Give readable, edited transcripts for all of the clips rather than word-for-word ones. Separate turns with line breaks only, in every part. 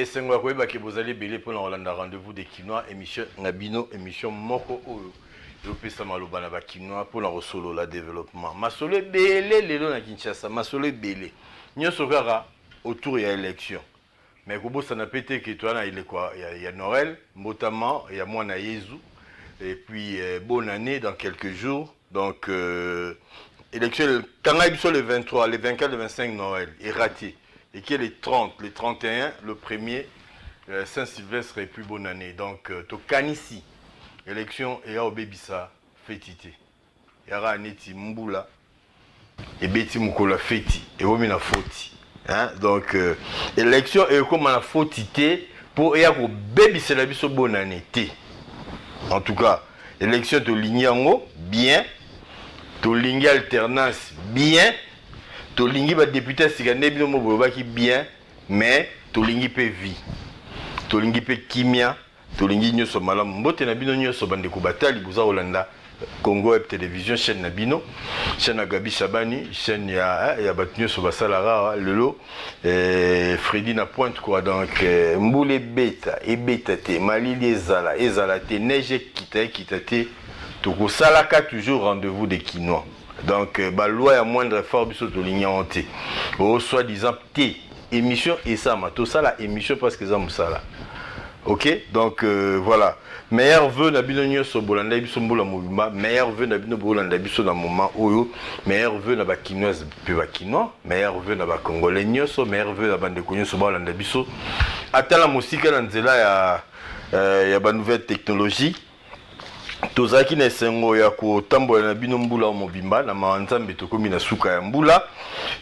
esengo ya koyeba ke bozali ebele mpona kolanda rendez-vous de Kinois émission na bino émission moko oyo eopesa maloba na bakinois mpona kosolola développement masolo ebele lelo na Kinshasa masolo ebele nyonso kaka autour ya élection mais kobosana pe te ke toza na ileko ya Noël mbotama ya mwana Yezu et puis bonne année dans quelques jours donc élection kanga biso le 23 le 24 le 25 Noël est raté et qui est le 30 le 31 le 1er Saint-Sylvestre et puis bonne année donc to kanisi élection et au bebisa fetité yara neti mbula et beti mukola feti et omi na foti hein donc élection et comme na fotité pour ya ko bebisa la biso bonne année té en tout cas élection to linyango bien to lingi alternance bien to lingi ba député sigane bino mo baki bien mais to lingi pe vie to lingi pe kimia to lingi nyoso malamu mbote na bino nyoso bande ko batali buza Holanda Congo Web Télévision chaîne na bino chaîne Gabi Shabani chaîne ya batnyo so basalara lelo Freddy na pointe quoi donc mbule beta et beta te malili ezala te neige kita te to ko salaka toujours rendez-vous de Kinois donc ba loi ya moindre effort biso to lignan te o soit disant te émission et ça ma to ça la émission parce que ça musala. Ok, donc voilà. Meilleur vœu na bino nyoso bolanda biso mbola mobimba, meilleur vœu na bino bolanda biso na moment oyo, meilleur vœu na ba kinoise pe ba kinois, meilleur vœu na ba congolais nyoso, meilleur vœu na bande konyoso bolanda biso. Atala musika na nzela ya ba nouvelle technologie. Tozaki na sengo ya ko tambola na bino mbula mobimba na manzambe tokomi na suka ya mbula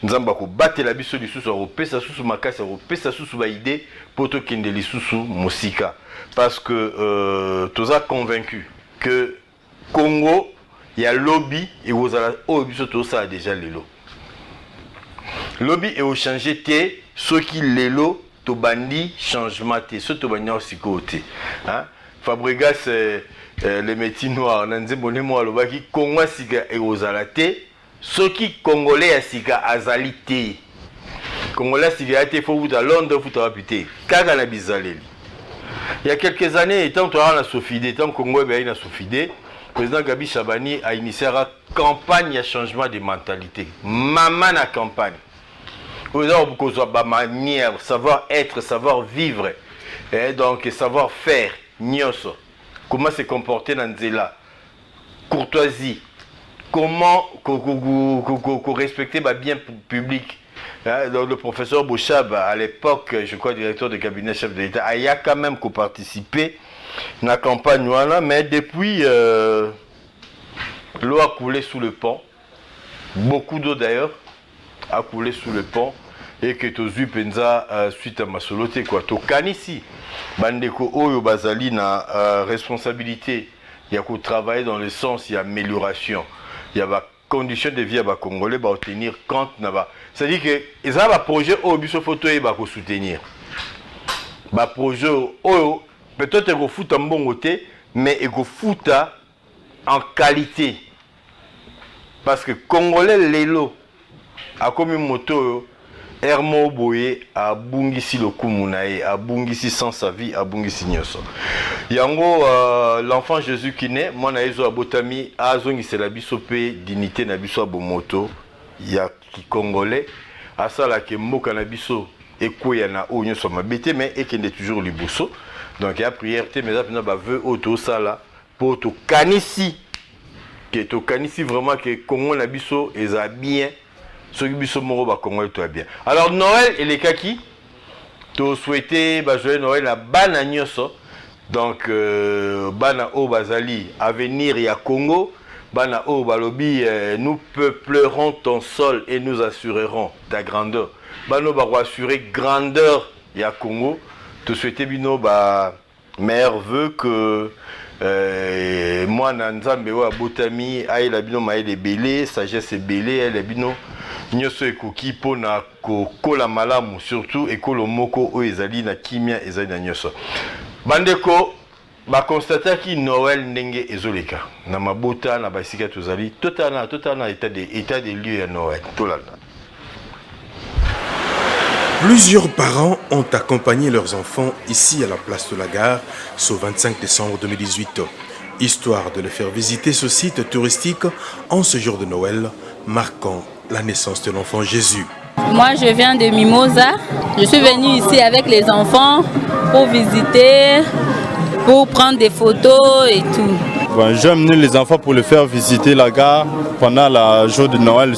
nzamba ko batela biso lisusu opesa susu makasi opesa susu ba idée poto kende lisusu musika parce que toza convaincu que Congo ya lobby et wozala o biso to ça déjà lelo lobby et au changer té ce qui lelo to bandi changement té ce to banya osikote hein Fabregas les métiers noirs nanzemone mo alobaki Congo sika et wozala té ce qui congolais à sika azalité congolais sika té faut vous à Londres faut rapiter kaka na bizaleli il y a quelques années étant toi na Sofidé tant Congo ben na Sofidé président Gabi Shabani a initié une campagne de changement de mentalité maman na campagne vous avez beaucoup de manière savoir être savoir vivre et donc savoir faire nyoso comment se comporter dans nzela courtoisie comment respecter le bien public. Donc, le professeur Bouchab, à l'époque, je crois, directeur de cabinet chef de l'État, il y a quand même participé à la campagne, mais depuis, l'eau a coulé sous le pont. Beaucoup d'eau d'ailleurs a coulé sous le pont. Et que Tozu Penza, suite à ma soloté, quoi. Tokanisi, Bandeko Oyo Bazali, na responsabilité. Il y a qu'au travailler dans le sens, il y a amélioration. Il y a conditions de vie à Congolais, bah tenir compte là-bas. C'est-à-dire que ils ont un projet au biso photo et bah soutenir. Bah projet au peut-être qu'on fout en bon côté, mais qu'on fout en qualité. Parce que Congolais lélo a comme une moto Hermo Boye a bungisi le Kumunae, a bungisi sans sa vie, a bungisi nyoso. Yango l'enfant Jésus qui naît, moi na ezo abotami a zongi c'est la bisope dignité na biso abomoto ya ki congolais a ça la ke mboka na biso ekoya na o nyoso mabete mais ekende toujours liboso. Donc il y a prière te mais ça ba veut auto ça là pour to kanisi que to kanisi vraiment que Congo na biso eza bien. Ce qui biso moro ba Congo tout bien. Alors Noël et les kaki to souhaiter ba joyeux Noël à bana nyoso. Donc bana o bazali avenir ya Congo bana o balobi nous peuplerons ton sol et nous assurerons ta grandeur. Bano ba assurer grandeur ya Congo. Te souhaiter bino ba meilleur vœu que moi nzambe wa botami aila bino maele belé sagesse belé elle bino nyoso ekoki pona kokola malamu surtout ekolo moko o ezali na kimia ezali na nyoso bandeko ba constater ki Noël ndenge ezoleka na mabota na basika tozali totalement état de lieu ya Noël tolanda
Plusieurs parents ont accompagné leurs enfants ici à la place de la gare ce 25 décembre 2018. Histoire de les faire visiter ce site touristique en ce jour de Noël, marquant la naissance de l'enfant Jésus.
Moi, je viens de Mimosa. Je suis venue ici avec les enfants pour visiter, pour prendre des photos et tout.
Bon, j'ai amené les enfants pour les faire visiter la gare pendant le jour de Noël.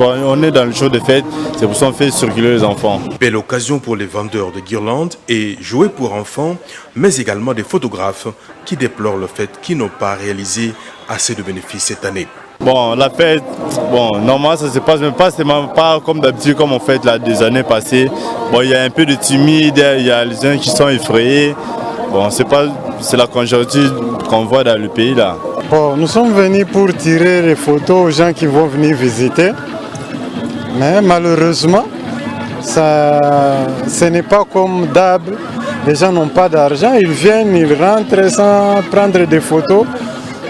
On est dans le jour de fête, c'est pour ça qu'on fait circuler les enfants.
Belle occasion pour les vendeurs de guirlandes et jouets pour enfants, mais également des photographes qui déplorent le fait qu'ils n'ont pas réalisé assez de bénéfices cette année.
Bon, la fête, normalement ça se passe même pas comme d'habitude comme on fait là, des années passées. Bon, il y a un peu de timide, il y a les gens qui sont effrayés. Bon, c'est la conjoncture qu'on voit dans le pays là.
Bon, nous sommes venus pour tirer les photos aux gens qui vont venir visiter. Mais malheureusement, ce n'est pas comme d'hab. Les gens n'ont pas d'argent, ils viennent, ils rentrent sans prendre des photos.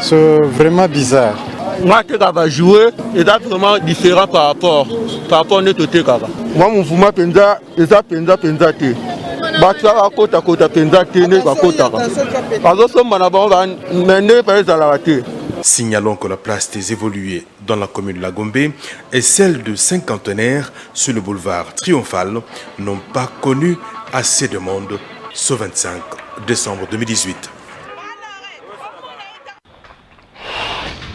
C'est vraiment bizarre.
Moi, je vais jouer, c'est vraiment différent par rapport à notre côté. Moi, mon mouvement penza, penza. Bata kota penza tene kota. Parce que manabon va mener par les alawate.
Signalons que la place des évolués dans la commune de La Gombe et celle de cinquantenaires sur le boulevard Triomphal n'ont pas connu assez de monde ce 25 décembre 2018.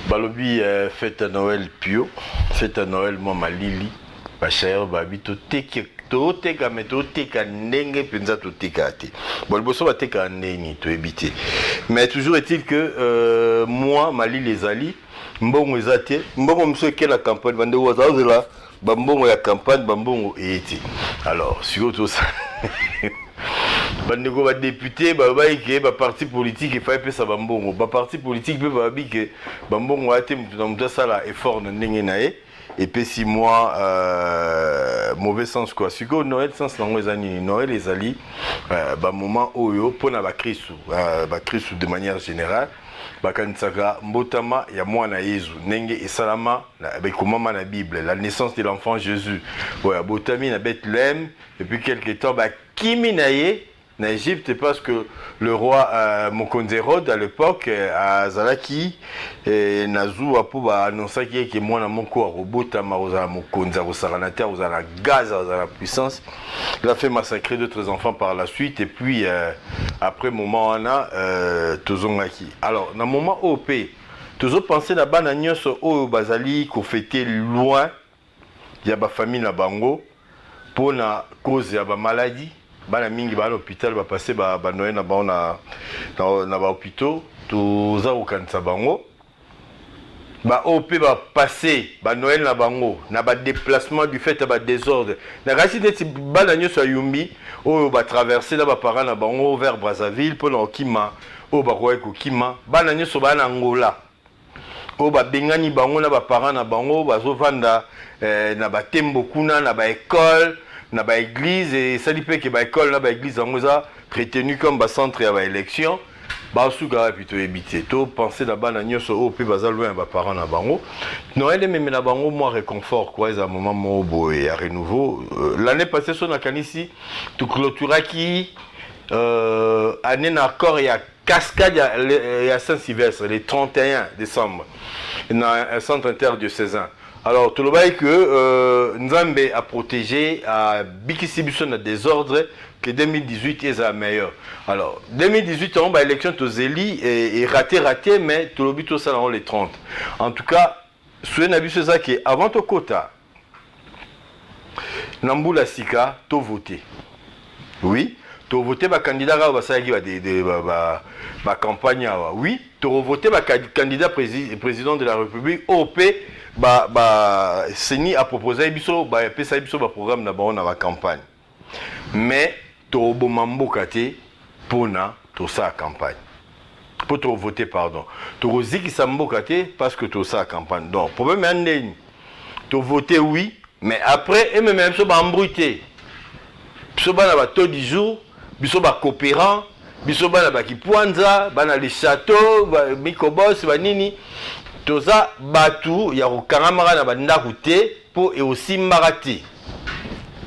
Balobi fête à Noël Pio, fête à Noël Mama Lili, Bacher Babi toteka mais toteka ndenge penza toteka te. Bon le bosso va teka ndeni to éviter. Mais toujours est-il que moi Mali les ali mbongo ezate mbongo mso ke la campagne bande wazazela bambongo ya campagne bambongo eti. Alors surtout ça bandeko ba député ba ke ba parti politique et fa pesa bambongo ba parti politique pe ba bi ke bambongo ate mutu sala effort na ndenge nae et puis 6 mois mauvais sens quoi si ko Noël sens nango ezani Noël ezali ba moment oyo pona ba kristu de manière générale bakanisaka mbotama ya mwana Yesu nenge esalama na bekomama na Bible la naissance de l'enfant Jésus ouais botami na Bethléem et puis quelque temps ba kimi na ye en Égypte parce que le roi Mokonzi Hérode à l'époque à Zalaki Nazou a pour annoncer qu'il y a moins mon corps robota marosa Mokonzi à terre aux la gaz à la puissance. Il a fait massacrer d'autres enfants par la suite et puis après moment on a Tozongaki. Alors dans le moment OP Tozo pensé la banane sur au Bazali qu'on fêtait loin il y a ba famille na bango pour la cause ya ba maladie. Bana mingi ba l'hôpital ba passer ba Noël na ba na ba hôpital toza okanisa bango ba OP ba passer ba Noël na bango na ba déplacement du fait ba désordre na kasi neti bana nyoso yumbi o ba traverser na ba parents na bango vers Brazzaville pour l'okima o ba koy ko kima bana nyoso ba na Angola o ba bengani bango na ba parents na bango bazo vanda na ba tembo kuna na ba école na ba église et ça dit pas que ba école na ba église en moza retenu comme ba centre ya ba élection ba suka plutôt éviter to penser là-bas na nyoso au pe bazal loin ba parents na bango Noël même na bango moi réconfort quoi à un moment mo boy à renouveau l'année passée son na kanisi tout clôturaki année na encore il y a cascade il y a Saint-Sylvestre le 31 décembre dans un centre interdiocésain. Alors, tout le monde que Nzambe a protégé à Bikisibuson de désordre que 2018 est la meilleure. Alors, 2018, on a l'élection de Zéli et raté, mais tout le but ça dans les 30. En tout cas, souvenez-vous ça que avant ton quota, Nambula Sika, tu voté. Oui, tu voté ba candidat ba campagne oui, tu voté ba candidat président de la République OP Seni a proposé biso ba pesa biso ba programme na ba na campagne. Mais to bomambo kate pona to sa campagne. Pour te voter pardon. To ziki sambo kate parce que to sa campagne. Donc problème est to voter oui, mais après et même so ba embrouillé. Biso ba na ba taux du jour, biso ba coopérant, biso ba na ba kipuanza, ba na les châteaux, ba mikobos ba nini. Toza batu ya kokangamaka na bandako te po et aussi marati.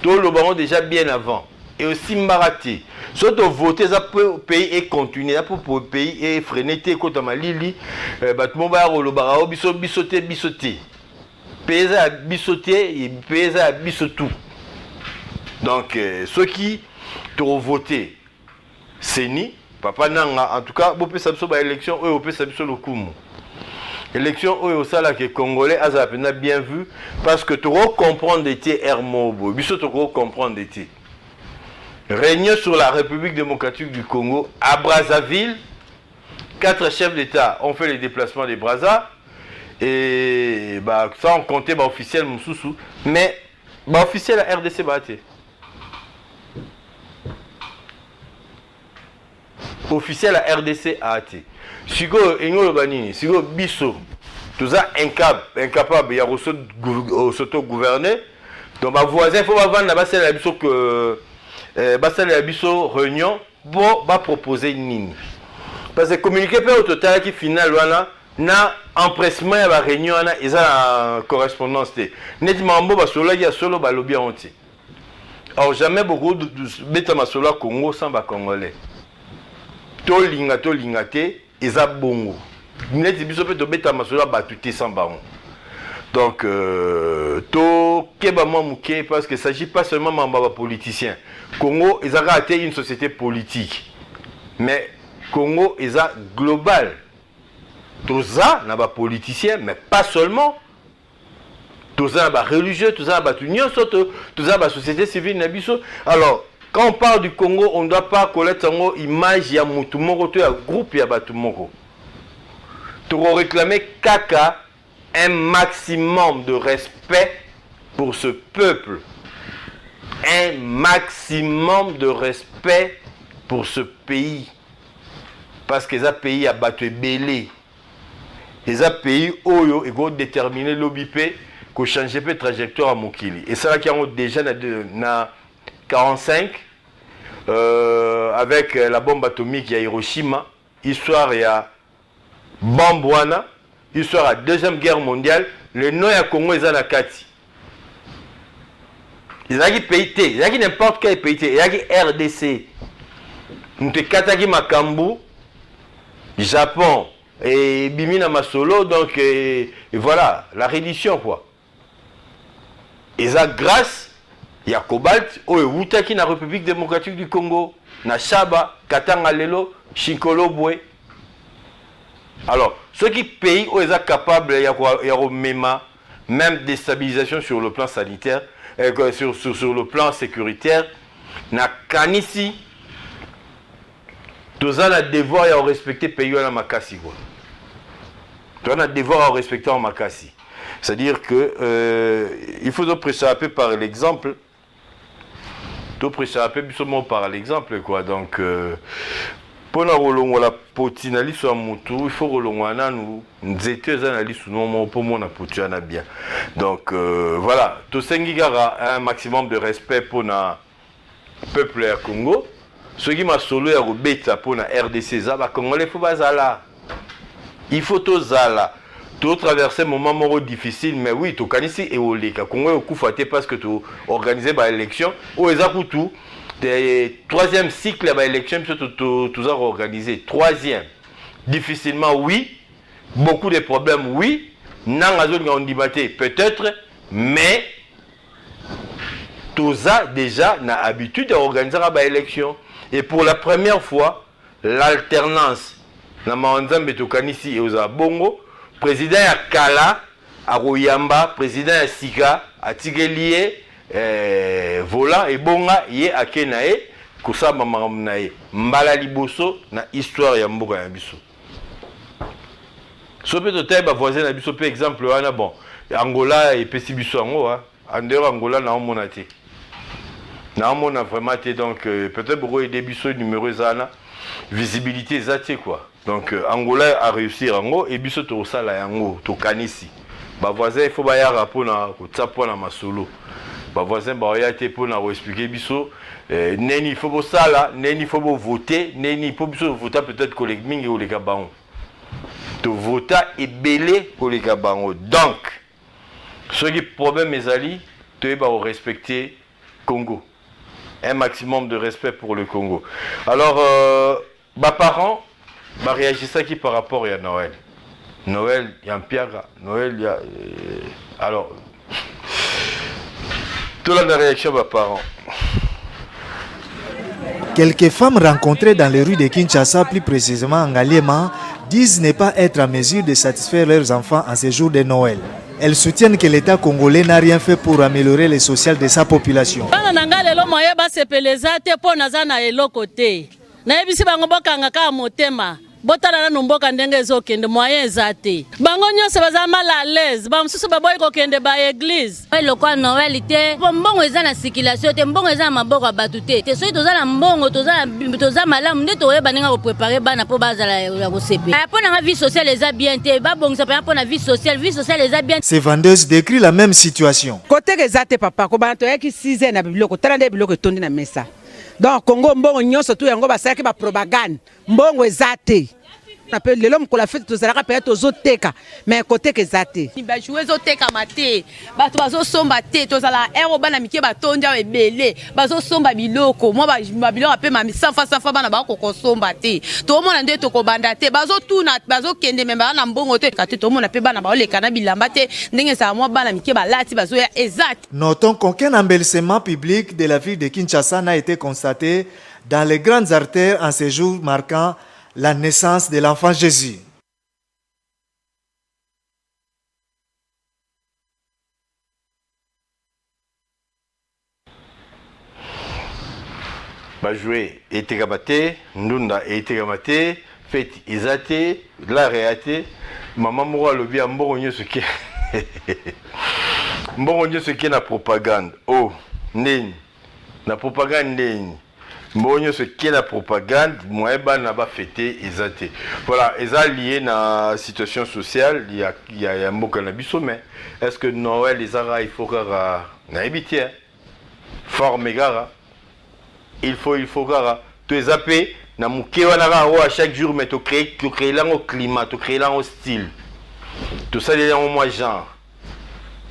Tout le baron déjà bien avant. Et aussi Mbarati. Surtout voter, ça peut pays et continuer. Ça peut pays et freiner. Quand on a Lili, Batmobaro, le barao, bisoté. Pays à bisoté et pays à bisotou. Donc, ceux qui ont voté, c'est ni. Papa Nanga, en tout cas, vous pouvez savoir l'élection, vous pouvez savoir le coup. L'élection, vous savez que les Congolais, ont bien vu, parce que tu comprends d'été Hermobo, tu comprends d'été. Régner sur la République démocratique du Congo, à Brazzaville, 4 chefs d'État ont fait les déplacements des Brazza, et ça on comptait officiel Moussoussou, mais officiel la RDC batté. Officiel la RDC a été. Sigo Engolo Banini, Sigo Bisso, tout ça incapable, il y a s'auto-gouverner. Donc ma voisin, il faut avoir la base la Bisso que la Bisso réunion pour proposer Nini. Parce que communiquer au total qui final na empressement à la réunion ils ont la correspondance. Nettement bon parce que là il y a solo lobby entier. Alors jamais beaucoup de bêta masola Congo sans ba congolais. To linga te eza bongo neti biso pe to beta masola batuté sans baron. Donc to keba muke parce que s'agit pas seulement de politiciens. Congo ils a été une société politique. Mais Congo ils a global. Tout ça n'a pas politicien mais pas seulement. Tout ça n'a pas religieux, tout ça n'a pas union, tout ça n'a pas société civile na biso. Alors quand on parle du Congo, on ne doit pas connaître une image de Moutoumoko, un groupe de Batumoko. Tu dois réclamer Kaka un maximum de respect pour ce peuple. Un maximum de respect pour ce pays. Parce que ce pays a battu belé. Et ce pays, il va déterminer l'OBP pour changer la trajectoire à Mokili. Et ça, qui a déjà dans 45, avec la bombe atomique à Hiroshima, histoire il y a Bambouana, histoire à la Deuxième Guerre mondiale, le nom à Congo est à Kati. Il y a qui pays, il y a qui n'importe quel pays, il y a qui RDC. Nous te Kataki Makambu, Japon et Bimina Masolo, donc et voilà, la reddition quoi. Et ça grâce il y a Cobalt, Wutaki na République démocratique du Congo, na Chaba, Katanga Lelo, Chinkolo Boué. Alors, ceux qui payent, ils sont capables, il y a même déstabilisation sur le plan sanitaire, sur le plan sécuritaire, na Kanisi, tous on a devoir à respecter le pays à Makassi. Tous on a devoir à respecter en Makassi. C'est-à-dire que il faut donc préchaper par l'exemple. Tout préchaper par l'exemple quoi. Donc pour la potinali sur mutu, il faut relongana nous étions analystes nous pour mon potiana bien. Donc voilà, tout sengigara un maximum de respect pour le peuple à Congo. Ce qui m'a solo à Robeta pour la RDC ça va congolais faut bazala. Il faut tout zala. Tu traverser un moment difficile, mais oui, tu as ici et au Leka. Congo est au parce que tu as organisé l'élection. Au Ezakutu, troisième cycle de l'élection, tu as organisé. Troisième. Difficilement, oui. Beaucoup de problèmes, oui. Peut-être, mais tu as déjà l'habitude d'organiser l'élection. Et pour la première fois, l'alternance, la Manzambe Tokanisi et aux Bongo, président ya Kala, à Royamba, président ya Sika, à Tigelier, volant et bonga, yé à Kenae, Kosa Mamamnae, Mbala Liboso, na histoire ya Mboka ya Biso. Sope to taille, voisin ya Biso, par exemple, bon, Angola et Pessi Biso Ango, en dehors Angola, na monate. Na mona vraiment été donc, peut-être pour aider Biso numéro Zana, visibilité Zati quoi. Donc Angola a réussi Ango et biso to sala yango to kanisi. Ba voisin il faut ba ya rapport na ko tsapo na masolo. Ba voisin ba ya te pour na expliquer biso neni il faut sala, neni il faut voter, neni il faut biso voter peut-être collègue mingi ou les gabaon. To voter et belé pour les gabaon. Donc ce qui problème mes alliés, tu vas respecter Congo. Un maximum de respect pour le Congo. Alors, mes parents réagissent qui par rapport à Noël. Noël, il y a un Pierre. Noël, il y a... alors, toute la réaction de mes parents.
Quelques femmes rencontrées dans les rues de Kinshasa, plus précisément en Ngaliema, disent ne pas être en mesure de satisfaire leurs enfants en ces jours de Noël. Elles soutiennent que l'État congolais n'a rien fait pour améliorer le social de sa population.
Botala na nomboka ndenge ezokende moyen ezate bango nyonso baza mal à l'aise ba mususu baboyi kokende ba église
lokwa Noël te mbongo eza na circulation te mbongo eza na maboko ya batu te soki toza na mbongo toza malamu nde toyeba ndenge koprepare bana mpo bazala ya kosepe mpo nanga vie sociale eza bien te babongisa mpo na vie sociale eza bien.
Ces vendeuses décrivent la même situation.
Côté ezate papa ko bana toyaki 6 ans na biloko tala nde biloko etondi na mesa. Donc Congo mbongo nyonso tu yango basalaki ba propagande mbongo ezate na pe lelo mkola fete tozalaka pe tozoteka mais côté ezate
ba jouer zoteka mate bato bazosomba te tozala ero bana mike batondia ebele bazosomba biloko mo ba biloko pe ma safa bana ba kokosomba te to mona nde to kobanda te bazotuna bazokende memba na mbongo te kate to mona pe bana ba oleka na bilamba te ndenge sa mo bana mike balati bazoya ezate.
Notons qu'aucun embellissement public de la ville de Kinshasa n'a été constaté dans les grandes artères en ces jours marquant la naissance de l'enfant Jésus.
Jouer etegamate, ndunda etegamate, fête izate, la réate, maman moura le bien mbongo ce qui mbongo ce qui na propagande. Oh, neni. Na propagande neni. Mbongo ce qui la propagande, moi na ba fêter ezate. Voilà, eza lié na situation sociale, il y a un mot cannabis mais est-ce que Noël les ara il faut gara na ebitié forme gara il faut gara tu zappé na muke wana à chaque jour mais tu créer là au climat, tu créer là au style. Tout ça il y a un mois genre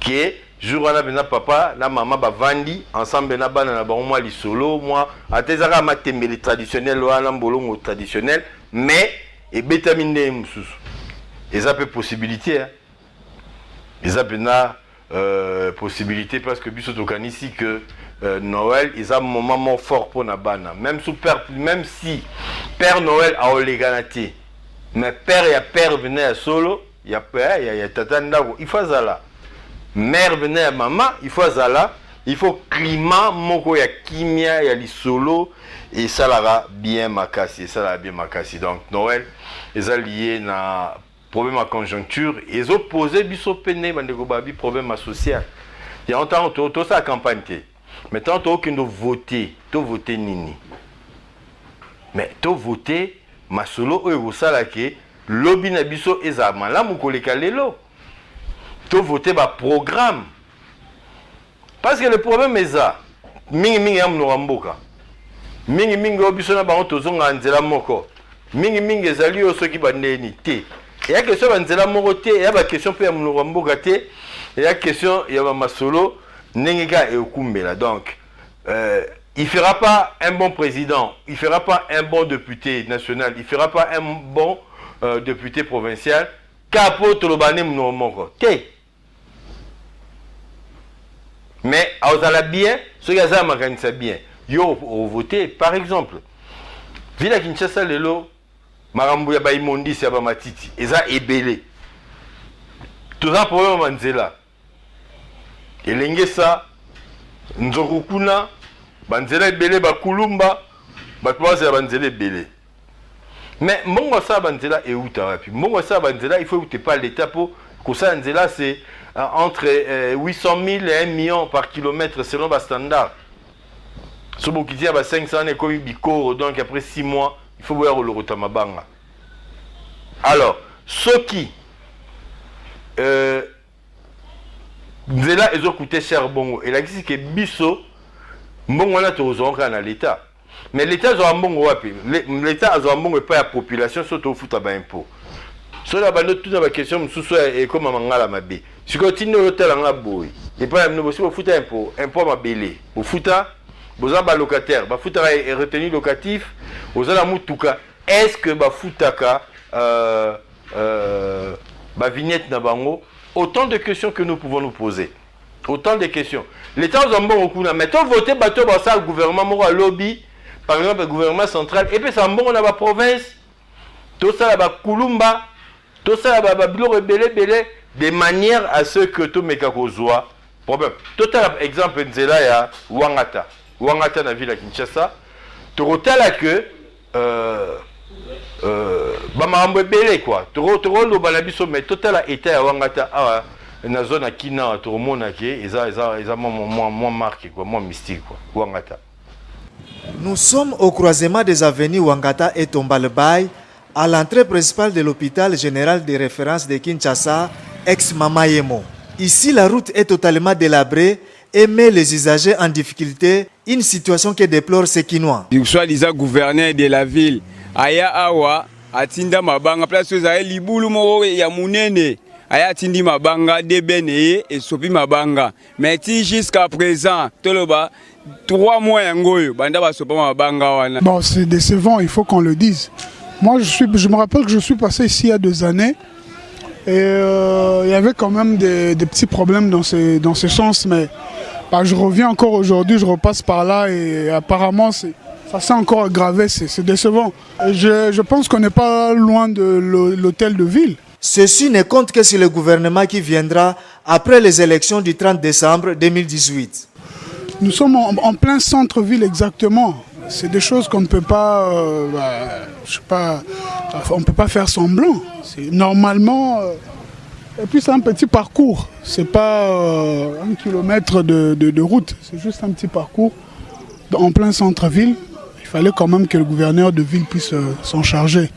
qui est jour wana bena papa na maman bavandi ensemble na bana na bango moi li solo moi atezaka matembele traditionnel wana mbolongo traditionnel mais et betamine mususu eza pe possibilité hein eza pena possibilité parce que biso tokanisi que Noël est un moment fort pour na bana même si Père Noël a oleganati mais père venait à solo il y a tata ndako il faut ça mère venait à maman, il faut zala, il faut climat, moko ya kimia, ya lisolo, et ça l'a bien makasi, Donc Noël, ils ont lié na problème à conjoncture, ils ont posé biso pene, bandeko babi problème social. Il y a longtemps tout ça campagne te. Maintenant tu aucun de voter, nini. Mais tu voter masolo o sala ke lobby na biso eza malamu koleka lelo. Tu voter par programme. Parce que le problème est ça. Mingi am no ramboka. Mingi obisona ba tozonga nzela moko. Mingi ezali o soki bandeni te. Il y a question nzela moko te, il y a ba question pe am no ramboka te. Il y a question il y a ba masolo nengeka e okumbela. Donc il fera pas un bon président, il fera pas un bon député national, il fera pas un bon député provincial. Capo tolobane no moko te. Mais à bien, ce qui a maganisa bien. Yo voté par exemple. Villa Kinshasa lelo marambu ya baimondi ya ba matiti eza ebele. Tout ça problème manzela. Elenge ça nzokukuna banzela ebele bakulumba batwaza ya banzela ebele. Mais mbongo ça banzela e uta wapi. Mbongo ça banzela il faut que pas l'état pour que ça banzela c'est entre 800 000 et 1 million par kilomètre selon le standard. Si vous dites 500 et comme bikoro, donc après 6 mois, il faut voir le rotamabanga. Alors, ce qui ils ont coûté cher bongo. Et là, c'est que biso, bongo na tozonga na l'État. Mais l'État a un bongo wapi. L'État a un bongo pas la population, surtout au foot à impôt. Sur la bande toute la question, sous et comme mangala mabe. Si continue l'hôtel en la boy. et pas aussi au foot impôt ma belé au foot vous avez locataire ba foot est retenu locatif vous avez mutuka est-ce que ba footaka ba vignette na bango autant de questions que nous pouvons nous poser autant de questions l'état aux ambon au kuna mettons voter bateau ba ça gouvernement moko lobby par exemple le gouvernement central et puis ça mbongo na ba province tout ça ba kulumba tout ça ba bilo rebelle de manière à ce que tout mekakozwa problème total exemple nzela ya Wangata na ville à Kinshasa tokotala que ba mambo belé quoi toro lo bala biso mais total état ya Wangata na zone à Kina toromona ke eza moins marqué quoi moins mystique quoi Wangata.
Nous sommes au croisement des avenues Wangata et Tombalbaye, à l'entrée principale de l'hôpital général de référence de Kinshasa, ex-Mamayemo. Ici, la route est totalement délabrée et met les usagers en difficulté, une situation que déplore ces Kinois.
Soit disant gouverneur de la ville, Aya Awa, Atinda Mabanga, place aux Aïe Liboulou Moro et Yamounene, Aya Tindi Mabanga, Debene et Sopi Mabanga. Mais jusqu'à présent, Toloba, 3 mois Ngoyo, Banda Basopa Mabanga.
Bon, c'est décevant, il faut qu'on le dise. Moi, je me rappelle que je suis passé ici il y a 2 années. Et il y avait quand même des petits problèmes dans ce sens, mais je reviens encore aujourd'hui, je repasse par là et apparemment ça s'est encore aggravé, c'est décevant. Et je pense qu'on n'est pas loin de l'hôtel de ville.
Ceci ne compte que sur le gouvernement qui viendra après les élections du 30 décembre 2018.
Nous sommes en plein centre-ville exactement. C'est des choses qu'on ne peut pas, on ne peut pas faire semblant. Normalement, et puis c'est un petit parcours. C'est pas 1 kilomètre de route. C'est juste un petit parcours en plein centre-ville. Il fallait quand même que le gouverneur de ville puisse s'en charger.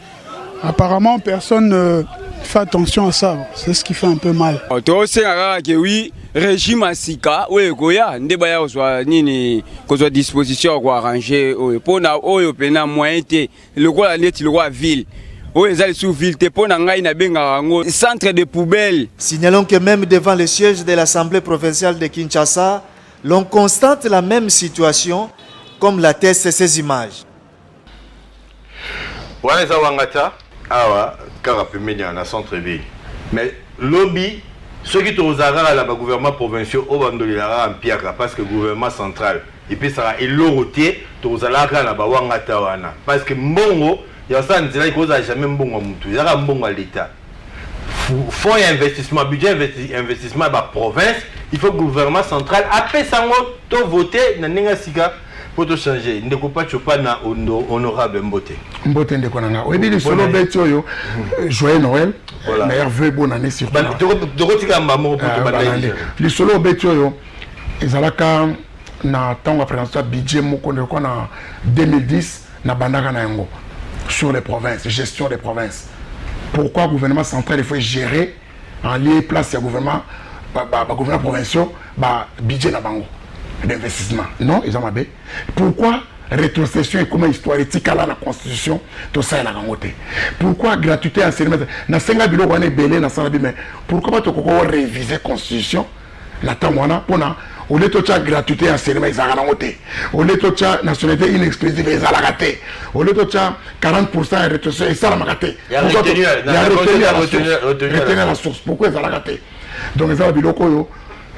Apparemment, personne ne fait attention à ça. C'est ce qui fait un peu mal.
Oui, régime asika, oui, goya, ndebaya oswa nini, kozwa disposition pour arranger, pour na oyo pena moyen te, le roi neti le roi ville. Centre de poubelles.
Signalons que même devant le siège de l'Assemblée provinciale de Kinshasa, l'on constate la même situation, comme l'attestent ces images.
Waneza Wangata, awa, karapemeni na centre-ville. Mais lobby, ceux qui ont la gouvernement provincial, au bandolira en piaka, parce que le gouvernement central, et puis ça est l'oroté, tous la Wangata wana, parce que Mbongo. Il y a ça, il n'y a jamais bon à il y a un bon à l'État. Fonds et investissement, budget investissement de la province, il faut que le gouvernement central, après ça, voter, pour tout changer. Il ne faut pas honorable Mbote.
Mbote Ndekonanga. Oui, le solo Betioyo, joyeux Noël, meilleur vœu, bonne année surtout. Le solo Betioyo, ils ont na tango présentation budget moko na 2010 na bandaka na yango. Sur les provinces, gestion des provinces. Pourquoi le gouvernement central il faut gérer en lieu place le gouvernement provincial, budget d'investissement. Non, ils ont mabé. Pourquoi rétrocession et comment histoire éthique à la constitution, tout ça est la gangote. Pourquoi gratuité enseignement? Na senga bilo wane belé na sala mais pourquoi pas to réviser constitution? La tamwana pona au lieu de gratuité enseignement ils ont gangote. Au lieu de nationalité inexclusive ils ont raté. Au lieu de 40% rétrocession ils ont raté. Il y a retenu la source. Pourquoi ils ont raté? Donc ils ont biloko yo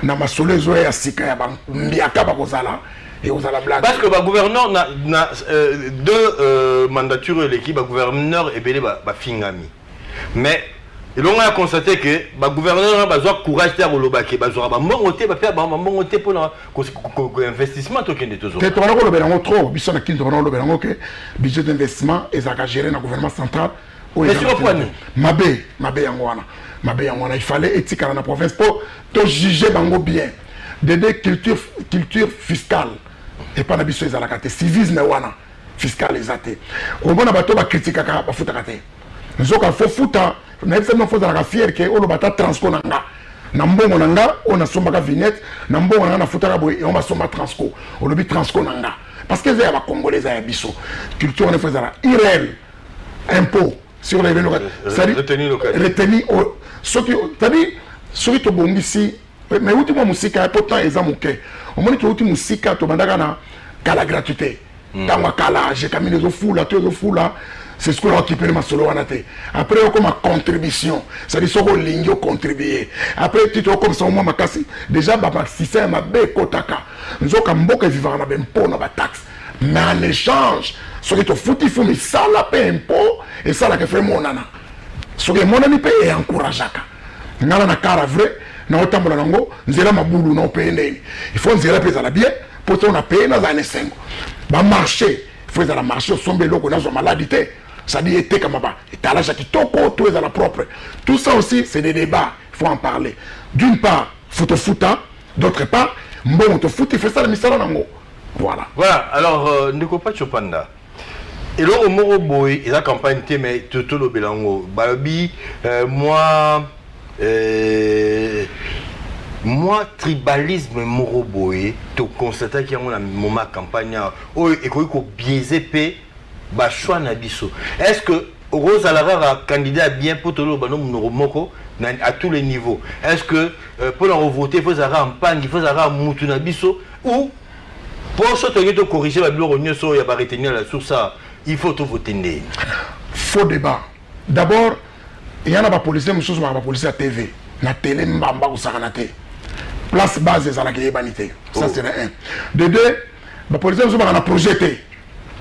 na masolo zo ya sika ya mbiaka ba kozala.
Parce que le gouverneur a 2 mandatures l'équipe, le gouverneur est belé fingami. Mais il a constaté que le gouverneur a besoin de courage de faire pour l'investissement.
Budget d'investissement est géré dans le gouvernement central.
Mais sur le point
Mabé il fallait éthique dans la province pour juger bien. De culture fiscale. Et pas d'habitude à la carte civisme fiscal exacté au bon abato ba critique ka ba futa kate nzoka fo futa na examen fo za fier que on bata transco nanga na mbongo nanga on a somba ka vignette na mbongo nanga na futa ka boy on ba somba transco on lobi transco nanga parce que za ba congolais za biso culture on faisait irréel impôt sur les retenu local retenu ce qui to bongisi mais outi moi musika pourtant eza moke omoni ke outi musika to bandaka na kala gratuité tango kala j'ai kamine zo fula to zo fula c'est ce qu'on a occupé ma solo wanate après comme contribution ça dit soko lingio contribuer après tu to comme ça moi makasi déjà ba système ma be kotaka nzoka mboka vivra na bempo na ba taxe mais en échange ce qui te fouti faut mais ça la paie impôt et ça la que fait mon nana ce que mon nani paie et encourageaka ngala na cara vrai na otambola nango nzela mabulu na paie ndeni il faut nzela pesa la bien pour on a payé dans les 5 ba marché il faut la marché sombe loko na zo maladité ça dit était comme ça et t'as l'âge qui toko tout est à la propre tout ça aussi c'est des débats il faut en parler d'une part faut te foutre d'autre part bon te foutre il fait ça la misala nango voilà
alors ndeko pa chopanda et là au moro boy et la campagne mais toto lo belango babi moi tribalisme moro boy to constate qu'il y a un moment campagne et ko biaisé pe ba choix na biso est-ce que Rose Alara candidat bien pour tout le monde à tous les niveaux est-ce que pour la voter il faut avoir un pan il faut avoir mutu na biso ou pour ça tu dois corriger la bureau nyoso ya ba retenir la sur ça il faut tout voter né
faux débat d'abord il y en a pas policier monsieur pas policier à TV na télé mbamba ko sakanate place base za la kebanité ça c'est un de deux ba policier monsieur ba na projeté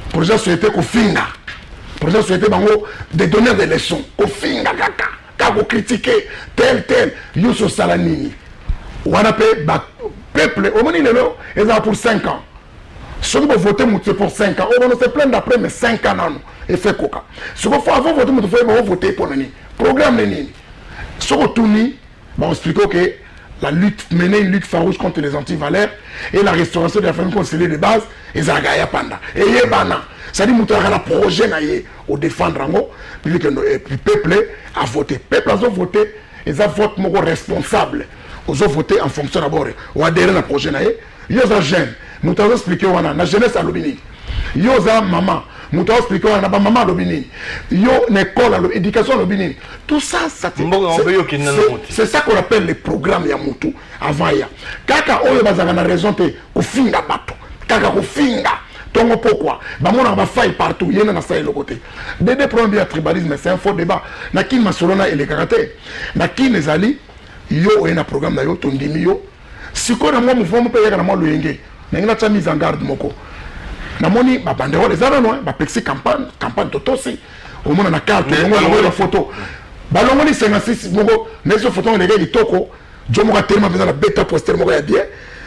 projet souhaité qu'on finga projet souhaité bango de donner des leçons qu'on finga kaka kako critiquer tel yuso salanini wana pe ba peuple au moni lelo ils ont pour 5 ans ceux qui vont voter pour 5 ans on se plaint d'après mais 5 ans non et fait coca ce qu'il faut avant voter il faut voter pour nani programme nani ce qu'on tourne on explique que la lutte, mener une lutte farouche contre les antivaleurs et la restauration de la famille conseillère de base, et Zagaya Panda. Et Yébana, ça dit que la projet au défendre puis le peuple a voté. Le peuple a voté, ils ont voté responsable. Ils ont voté en fonction d'abord. Ou adhéré à la projet. Ils ont jeune. Nous avons expliqué la jeunesse à l'obéni. Ils ont maman. Nous avons expliqué que maman à l'obéni. Ils ont une école à l'éducation à l'obéni. Tout ça, c'est ça qu'on appelle les programmes Yamutu avant ya. Kaka oyo bazanga na raison te kofinga bato. Kaka kofinga. Tongo pourquoi? Bamona ba faille partout, yena na ça le côté. Des problèmes de tribalisme, c'est un faux débat. Na kin masolona et les caractères. Na kin ezali yo ena programme na yo tondimi yo. Siko na mo mouvement pe yaka na mo loyenge. Na ngina cha mise en garde moko. Na moni ba bandero les arano ba pexi campagne totosi. Au moins na carte, au moins la photo. Balongo ni 56 moko, nezo photo on les toko. Jo mo ka tellement besoin la bêta poster moko ya bien.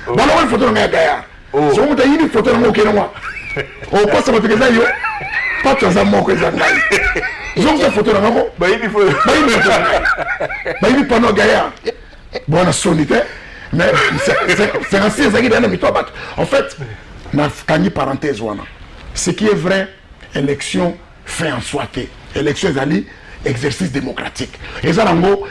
Balongo ni photo na gaya. So mo ta yini photo na moko na o quoi ça va te dire yo? Pas tu as un mot que ça n'aille. Ils ont fait photo là, non? Bah il faut. Bah il pas nos gars. Bon la sonité, mais c'est un signe qui donne toi battre. En fait, na kani parenthèse wana. Ce qui est vrai, élection fait en soi que élection zali exercice démocratique. Et ça nango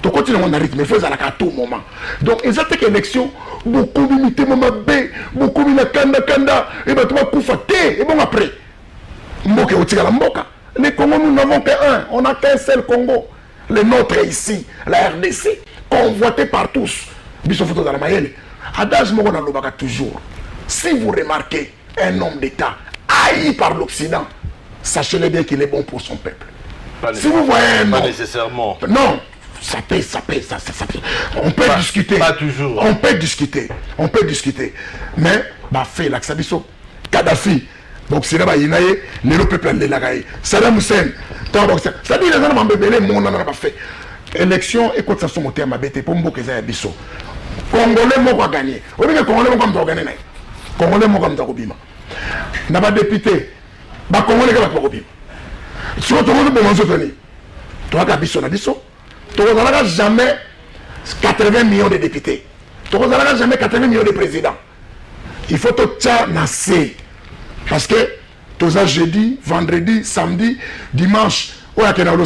to continue mon rythme, mais faut ça à tout moment. Donc ils ont que élection beaucoup d'unité mama B, beaucoup de kanda et ben tu vas koufater et bon après. Mboka otika la mboka. Les Congos nous n'avons qu'un, on n'a qu'un seul Congo. Le nôtre ici, la RDC, convoité par tous. Biso photo dans la Mayele. Adage Moro dans l'Obaka toujours. Si vous remarquez un homme d'État haï par l'Occident, sachez-le bien qu'il est bon pour son peuple. Si vous voyez un homme...
Pas nécessairement.
Non. Ça paie. On peut discuter.
Pas toujours.
On peut discuter. Mais, bah, fait l'Axabiso. Kadhafi. Donc, c'est là-bas, il y a le peuple de la Gaï. Saddam Hussein. Ça dit, les gens m'ont bébé, mon n'a pas fait. Élection, écoute, ça sont montés à ma bête pour me dire Bisso. Congolais, moi, gagné. On dit que Congolais, moi, comme gagné. Congolais, moi, comme Tarobima. N'a pas député. Bah, Congolais, comme Tarobima. Si on te dit, bon, on se tenait. Toi, Gabisso, Nabisso. Tu n'auras jamais 80 millions de députés. Tu n'auras jamais 80 millions de présidents. Il faut tout ça nasser. Parce que tous les jeudi, vendredi, samedi, dimanche, on a le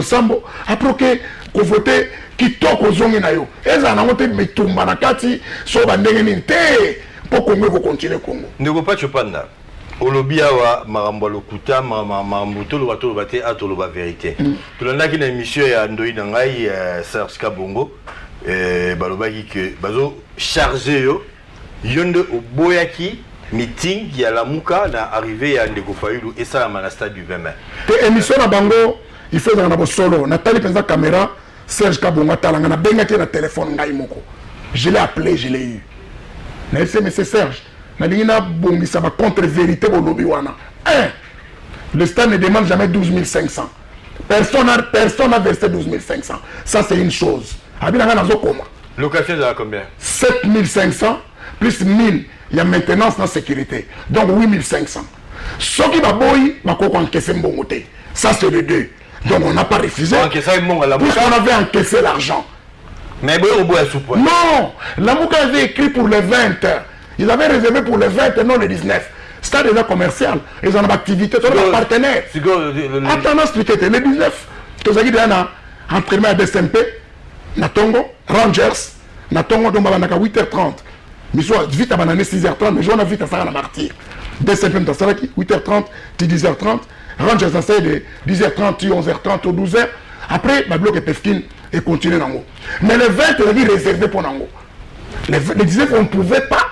sambo, après que vous votez, qui toque aux zones nayo. Et ça n'a pas été tombé na kati, so bandengeni te pour Congo continuer Congo.
Ne go pas chopanda. Olobia wa marambo lokuta marambuto lo bato lo bate ato lo ba vérité. Tulanda ki na émission ya Ndoi Nangai Serge Kabongo. balobaki que bazo chargé yo yonde oboyaki meeting ya Lamuka na arrivé ya Ndeko Fayulu et ça la manasta du 20 mai.
Te émission na bango il faut dans na solo Nathalie penza caméra Serge Kabonga talanga na benga na téléphone ngai moko. Je l'ai appelé, je l'ai eu. Na ese monsieur Serge na lingina bongisa ba contre-vérité bo lobi wana. Le stade ne demande jamais 12 500. Personne n'a versé 12 500. Ça c'est une chose. Abinanga nazo koma.
Location de combien?
7 500 plus 1000. Il y a maintenance dans la sécurité. Donc 8500. Ce qui va boy, ça c'est le 2. Donc on n'a pas refusé. Puisqu'on avait encaissé l'argent.
Mais
non, la Mouka avait écrit pour les 20. Ils avaient réservé pour les 20 et non les 19. C'était déjà commercial. Ils ont une activité, ils ont un partenaire. Attends, expliquez. Les 19, tu as dit entraînement à DSMP, Natongo, Rangers, Natongo, donc 8h30. Mais soit vite à 6h30, mais j'en ai vite à ça à la martyr. DSMP, 8h30, 10h30. Rangers, ça de 10h30, 11h30, 12h. Après, ma bloc est Pefkin et continue dans l'eau. Mais les 20, on a dit réservé pour l'ango. Les 19, on ne pouvait pas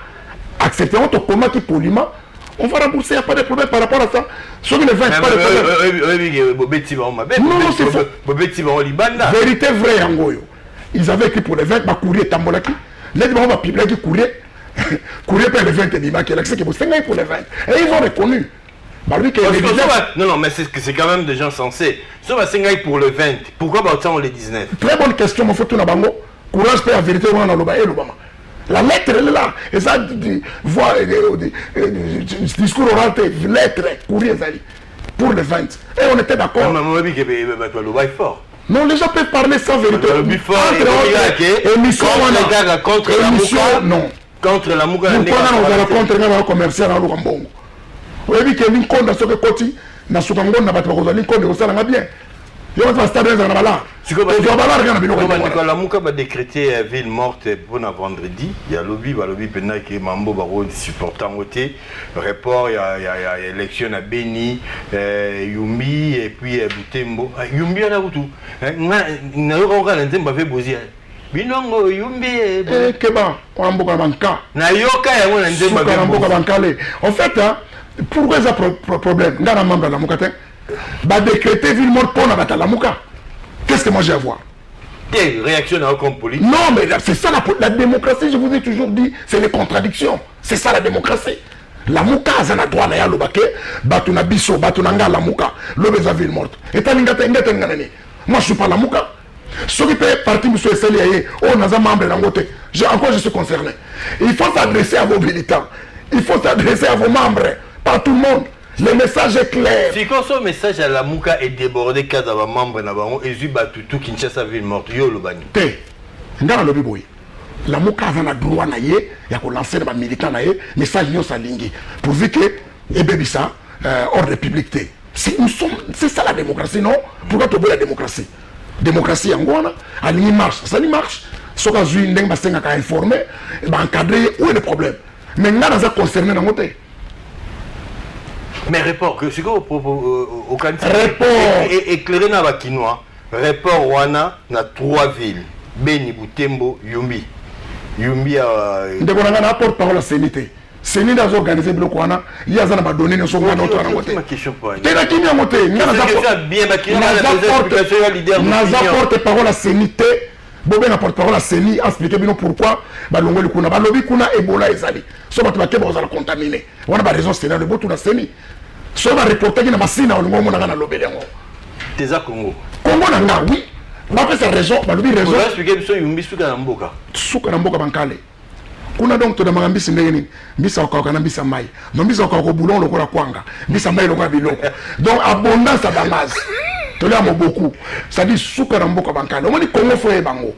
accepter. On te commet qui poliment. On va rembourser, il n'y a pas de problème par rapport à ça. Sur les 20, pas de problème. Non, c'est faux. Vérité vraie, Angoyo. Ils avaient écrit pour les 20, ma courrier Tambolaki. Les gens vont publier qui courrier. Courrier pour les 20, qui est l'accès qui est pour les 20. Et ils ont reconnu.
Non, mais c'est quand même des gens sensés. Ça va s'engager pour le 20. Pourquoi on les 19?
Très bonne question, mon frère Bango. Courage, la vérité, on a l'Obama. La lettre, elle est là. Et ça, voix, discours oral, lettre, courrier, pour le 20. Et on était d'accord. Non, les gens peuvent parler sans vérité. Émission, non.
Contre la Mouka.
Nous prenons contre le commercial à l'Ouambongo. Vous avez vu qu'il y a une compte dans ce côté. Dans ce côté, on n'a pas de compte, on s'en bien. Il y a un stade dans la balade.
La Mouka va décréter ville morte pour vendredi. Il y a lobby pendant que Mambo Baro supportant côté. Report, il y a élection à Beni, Yumbi et puis Boutembo. Yumbi à tout. Il n'y a pas de temps fait bosser. Binongo Yumbi et
Keba, on a un banca.
Nayoka et on
en fait, pourquoi il y a un problème? Dans la membre de la Mouka, bah décréter ville morte pour la Mouka. Qu'est-ce que moi j'ai à voir?
Réaction à un compte politique.
Non, mais c'est ça la démocratie, je vous ai toujours dit, c'est les contradictions. C'est ça la démocratie. La Mouka, ça n'a droit à la Lobake, Batuna Bisso, Batunanga, la Mouka, l'Obeza ville morte. Et moi je suis pas la Mouka. Ceux qui peuvent partir, M. Esseliaye, on a un membre de l'Angote. Encore je suis concerné. Il faut s'adresser à vos militants. Il faut s'adresser à vos membres. Pas tout le monde. Le message est clair.
Si quand ce message à la Mouka est débordé, quand un membre et Zubatutu Kinshasa ville morte, yo le bani.
Dans le biboui. La Mouka a un droit na ye, il y a qu'on lance les militants na ye, message n'y a pas lingué. Pourvu que, et bien ça, ordre public. C'est ça la démocratie, non? Pourquoi tu veux la démocratie? Démocratie en Gouana, à marche, ça n'y marche. Ce qu'on a vu, on a informé, encadré, où est le problème? Mais nous avons concerné dans le côté.
Mais report, c'est quoi au candidat?
Report.
Éclairé dans la Kinois, report Wana, dans 3 villes. Beni, Boutembo, Yumbi. Yumbi a.
Nous avons un porte-parole à Sénité. Sénité a organisé le bloc Wana, il y a un donné dans son Wana.
C'est ma question pour
elle. C'est qui m'a monté? Nous avons porte-parole à Sénité. Bobé na porte-parole à Séni, expliquez bien pourquoi balongo le kuna balobi kuna Ebola ezali. So bato bakeba ozala contaminé. Wana ba raison c'est le botu na Séni. So ba reporter na masina on ngomona na lobele ngo.
Teza Congo.
Congo na nga oui. Ba pesa raison, balobi raison.
On va expliquer biso yumbi suka na mboka.
Suka na mboka bankale. Kuna donc to da magambisi ndeni. Mbisa kwa kana mbisa mai. No mbisa kwa ko boulon lokola kwanga. Mbisa mai lokola biloko. Donc abondance à Damas. Beaucoup. Ça dit Soukaramboka Bankale. On dit Congo Foye Bango.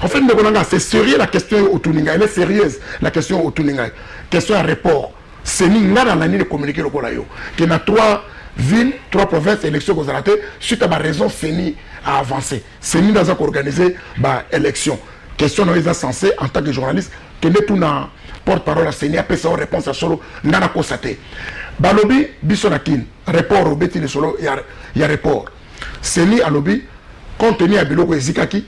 En fait, c'est sérieux la question au Tuninga. Elle est sérieuse la question au Tuninga. Question à report. C'est Ninga dans l'année de communiquer le Kolayo. Il y a 3 villes, 3 provinces, élections qu'on a ratées. Suite à ma raison, Séni a avancé. Séni dans un organisé élection. Question nous est censé en tant que journaliste que nous tout na porte-parole à Séni après ça réponse à solo nana constaté. Balobi bisonakin report au beti le solo il y a report. Séni à lobby, compte tenu à Biloko Ezikaki,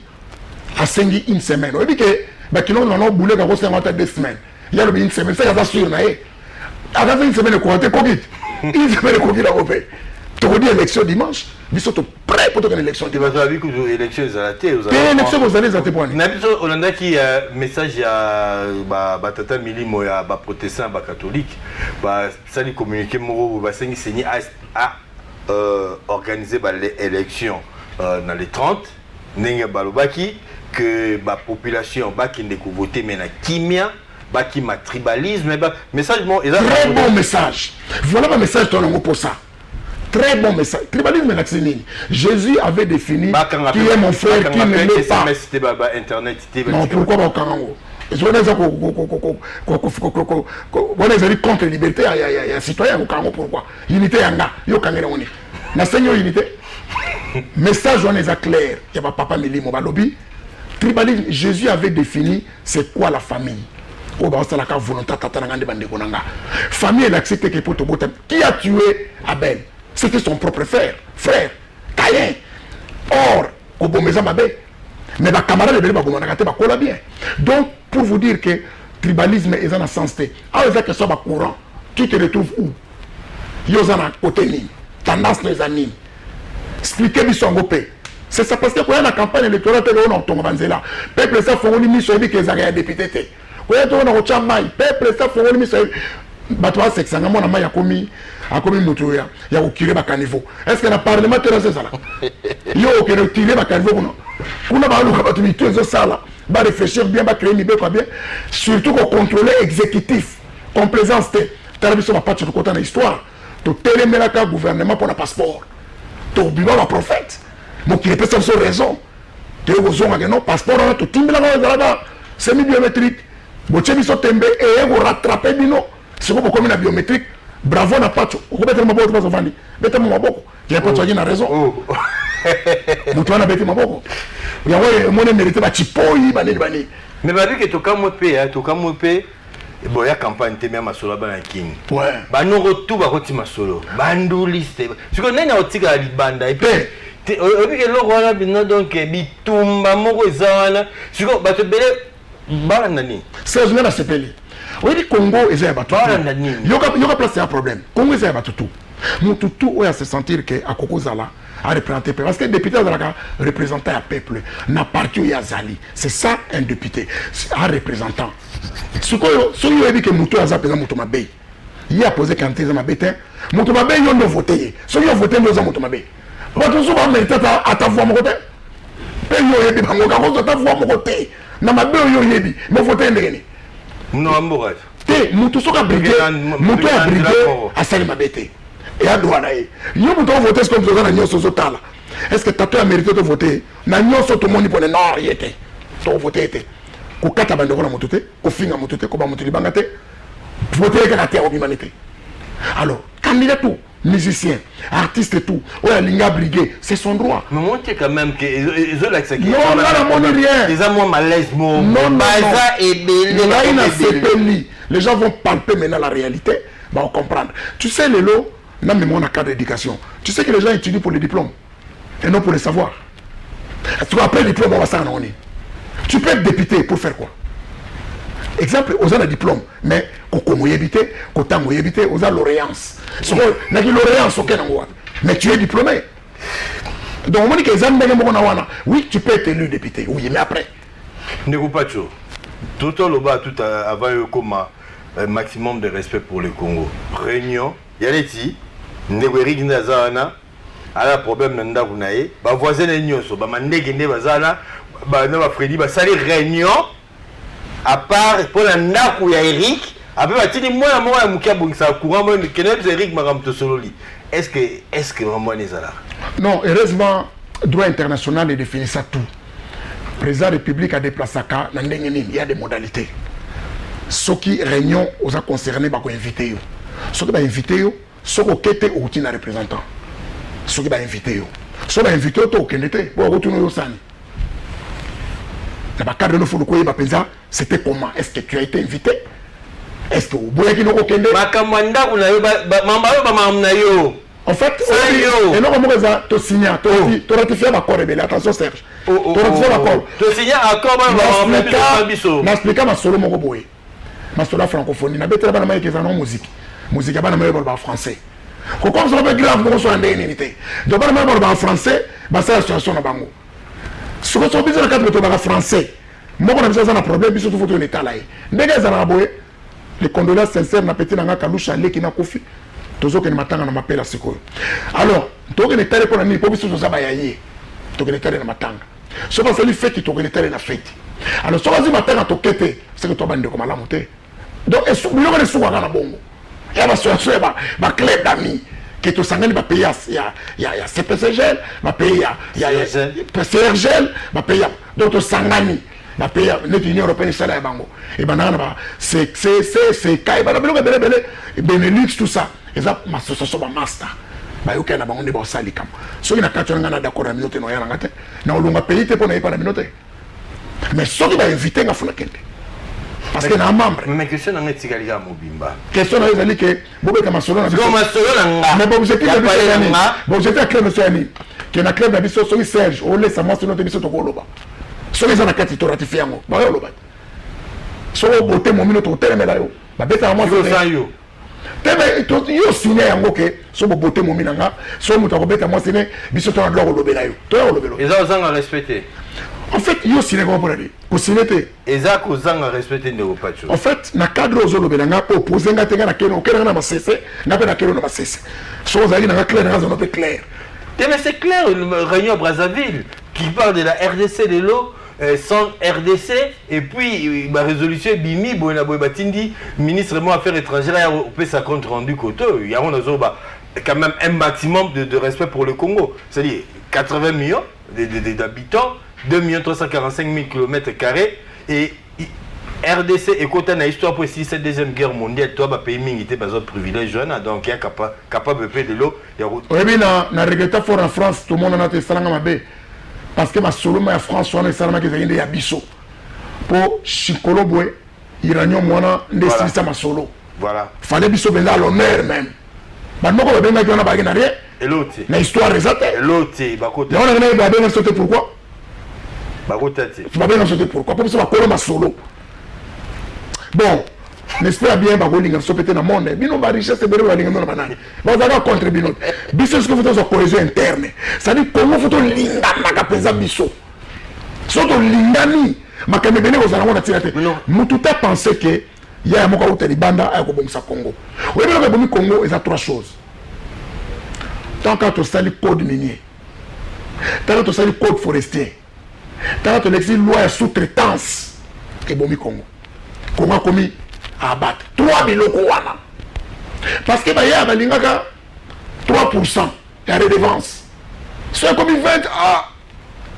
a sengi une semaine. On dit que bakino non non boulé kako senga 2 semaines. Il y a le une semaine, ça y a sûr na e. Avant une semaine de quoi te kokit. Une semaine de kokit la opé. Tu redis élection dimanche, ils sont prêts pour une élection.
Tu vas voir que l'élection est à la télé.
L'élection vous allez à tes points.
On a qui message à Tata Milimo ya ba protestant ba catholique. Ba ça lui communiquer mo ba sengi signé à organiser l'élection dans les 30 ndenge balobaki que la population qui ne voter mais na kimia qui ma tribalisme message bon
très bon message. Voilà un message pour ça. Très bon message. Tribalisme est Jésus avait défini qui est mon frère, qui ne l'est pas. Non, pourquoi pas on est contre la liberté, il y a citoyen pourquoi unité yanga yo kangena oni na senyo unité message on est clair il y a papa Milimo balobi tribalisme Jésus avait défini c'est quoi la famille au bas la ka volonté tata ngande bande konanga famille elle accepte que pour qui a tué Abel c'était son propre frère Caïn or au bon maison babé mais les camarades de Bako bien. Donc, pour vous dire que le tribalisme est dans le sens de que ça va courant, tu te retrouves où? Il y a un côté, tendance les animes. Expliquez-moi son gopé. C'est ça parce que quand il y a une campagne électorale, on tombe dans là. Peuple, ça faut une mission qui est un député. Quand il y a un chamaï, peuple, ça faut une mission. Batwa c'est ça, mon ami a commis motoya, il y a au curé bacaniveau. Est-ce que le Parlement c'est ça là? Il y a au curé bacaniveau non? On a parlé de la salle, va réfléchir bien, va créer une idée bien, surtout qu'on contrôle l'exécutif, complaisance, tu as vu sur ma page de côté dans l'histoire, tu as télémé le gouvernement pour le passeport, tu as oublié le prophète, donc il répète sans raison, tu as oublié le passeport, tu as timbré la semi-biométrique, tu as mis sur tembe et tu as rattrapé bino, c'est quoi comme une biométrique, bravo na pacho, on peut mettre ma boîte de vandi, mettez mon maboko, il n'y a pas de a raison. Mutwana beti maboko. Ya wewe mone mérité ba chipoi bani.
Mais ba que to kamwe bon ya campagne te mia masolo bana king.
Ouais.
Ba no retour ba koti masolo. Banduliste. Siko nena otika libanda et puis obi ke lo wana bino donc bitumba moko ezana. Siko ba te bele bana nani.
C'est je na sepeli. Oui di Congo ezaya ba tout.
Bana nani.
Yoka place un problème. Congo ezaya ba tout. Mututu oya se sentir que a Kokozala à représenter parce que le député a représenté un peuple n'a parti Yazali c'est ça un député un représentant ce que dit que Moutou a zappé Moutou Mabé il a posé quand il a Mabé Moutou Mabé ils ont voté ceux qui ont voté nous ont Moutou Mabé votre souvent mérité à ta voix mon côté pays yo yebi bango ka ta voix mon côté na Mabé yo yebi mo voté ndeni
non amborat
te Moutou soka brigué Moutou a brigué à Sali Mabé et à droit là yo muto voter ce que vous avez nyoso zotala est-ce que tu as mérité de voter na nyoso to moni pour non yete to voter était ko kata bande ko na motote ko finga motote ko ba motuli bangate voter que la terre de l'humanité alors candidat tout musicien artiste et tout ou la ligne briguer c'est son droit
mais montre quand même que ils ont l'accès
non non rien
les a moins malaise mon
baza et belé les gens vont palper maintenant la réalité vont comprendre tu sais les lots non, mais mon cadre d'éducation. Tu sais que les gens étudient pour les diplômes et non pour les savoirs. Tu vas après le diplôme, on va s'en aller. Tu peux être député pour faire quoi? Exemple, aux gens de diplôme, mais quand habité, quand on habité, aux gens l'oréance. Mais tu es diplômé. Donc, on dit que les gens oui, tu peux être élu député. Oui, mais après.
Négopacho, tout le bas, tout avant comme maximum de respect pour le Congo. Réunion, il y a les petits. Ndegweri ndazana ala problème nanda kunaye ba voisin nyonso ba mandege ne bazana ba na ba Freddy ba sali réunion à part pour la ndaku ya Eric après ba tini moi moi mukia bungisa courant moi kenel Eric makamto sololi est-ce que vraiment nezala
non heureusement droit international est défini ça tout président de la République a déplacé ka na ndenge nini il y a des modalités ceux qui réunion aux a concernés ba ko inviter yo ceux qui ba inviter yo ce qui est outil na représentant ce qui va inviter ce qui va inviter au Kenete pour retourner au Sani la cadre de nous c'était comment est-ce que tu as été invité est-ce que vous voulez qu'il nous Kende
makamanda kuna yo mamba yo ba mamna yo
En fait, et non, comment ça, tu signes, tu ratifies l'accord rebelle. Attention, Serge. Tu ratifies l'accord.
Tu signes l'accord,
mais explique ma solo mon boy. Ma solo francophonie. Na bête là, na qui est musique. Musique, à bana en français. Comme ça va grave, nous sommes en dénité. Donc bana en français, bah c'est la situation na bango. Ce que sont besoin de cadre de français. Moi, on a besoin d'un problème, bisous tout un état là. Ndega za na boy. Les condoléances sincères na petit na kalusha leki na kofi. Tozo que matanga na mapela sikoyo. Alors, to que ne tare pour ni po biso za ba yaye. To que ne tare na matanga. So ba sali fête to que ne tare na fête. Alors so bazi matanga to kete, c'est que to bande ko malamu te. Donc esu bilo que ne suwa na bongo. Ya ba so ba club d'amis que to sangani ba pays ya CPCGL, ba pays ya PCRGL, ba pays donc to sangani ba pays l'Union européenne ça là bango. Et banana ba c'est kai ba bilo que bele Benelux tout ça. Eza association ba master ba yoka na bango ne ba sali kam soki na kati nga na d'accord na minote no ya ngate na olunga pays te pona ipa na minote mais soki ba inviter nga funa kende parce que na membre
mais question na ngeti kalika mobimba
question na ezali ke bobe kama solo na
nga
mais bon vous êtes club de Sani que na club na biso soki Serge o laisse moi sur notre biso to koloba soki za na kati to ratifier ngo ba yo loba so bote mo minote to telemela yo ba beta moi
yo
tebe yo signé yango ke so bobote momi nanga so muta ko beta moi signé biso to na droit lobela yo to ya lobelo
eza ozanga respecter
en fait yo signé ko pour aller ko signé te
eza ko zanga respecter ndeko pacho
en fait na cadre ozo lobela nga ko poser nga tenga na keno okena na masese na pe na keno na masese so zali na clair na zone peu clair
mais c'est clair une réunion à Brazzaville qui parle de la RDC de l'eau sans RDC et puis ma résolution bimi boina bobatindi ministre des Affaires étrangères on peut ça compte rendu côté il y a quand même un maximum de respect pour le Congo, c'est-à-dire 80 millions d'habitants, 2 345 000 km² et RDC et côté na histoire pour si cette deuxième guerre mondiale toi ba pays mingi te bazot privilège donc il y a capable de payer de l'eau il y a
oui mais na regretta fort en France tout le monde a été salanga mabe parce que ma solo ma France on est salama que zayende ya biso pour chikolo boy iranio mwana ndesisa ma solo
voilà
fallait biso benza l'honneur même ba noko ba benga kiona ba gina rien
et l'autre
na histoire exacte
l'autre ba côté
on a ba benga sauter pourquoi
ba côté
ba benga sauter pourquoi pour ça ba kolo ma solo bon n'espère bien ba golinga so pété na monde bino ba richesse bere ba linga na banani ba za contre bino biso ce que vous avez cohésion interne ça dit comment faut linga na penza biso soto lingani makame bene ko za na tira te mutu ta penser que il y a moko uteli banda ay ko bomisa Congo oui mais le bomi Congo il y a trois choses tant que tu sali code minier tant que tu sali code forestier tant que tu l'exil loi sous-traitance et bomi Congo Congo commis à abattre 3 biloko wana parce que baya balingaka 3% ya redevance c'est comme 20